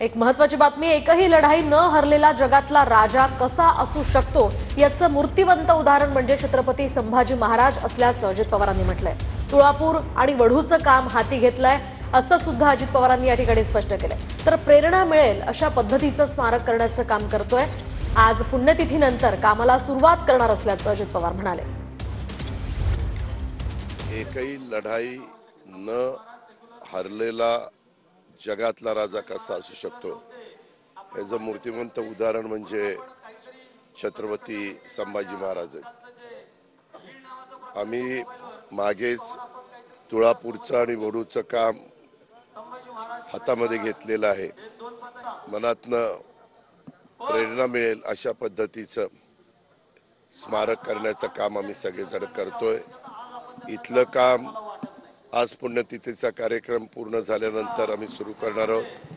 एक महत्त्वाची बातमी, एकही लढाई न हरलेला जगातला राजा कसा असू शकतो याचं मूर्तिवंत उदाहरण म्हणजे छत्रपती संभाजी महाराज असल्याचं अजित पवारांनी म्हटलंय। तुळापूर आणि वढूचं काम हाती घेतलंय असं सुद्धा अजित पवारांनी या ठिकाणी स्पष्ट केलंय। तर प्रेरणा मिळेल अशा पद्धतीचं स्मारक करण्याचं काम करतोय। आज पुण्यतिथीनंतर कामाला सुरुवात करणार असल्याचं अजित पवार म्हणाले। एकही लढाई न हरलेला जगातला राजा कसा असू शकतो याचं मूर्तिमंत उदाहरण म्हणजे छत्रपती संभाजी महाराज आहेत। आम्ही मागेच तुळापूरचं आणि वढूचं काम हातामध्ये घेतलेलं आहे। मनातनं प्रेरणा मिळेल अशा पद्धतीचं स्मारक करण्याचं काम आम्ही सगळेजण करतोय। इथलं काम आज पुण्यतिथीचा कार्यक्रम पूर्ण झाल्यानंतर आम्ही सुरू करणार आहोत।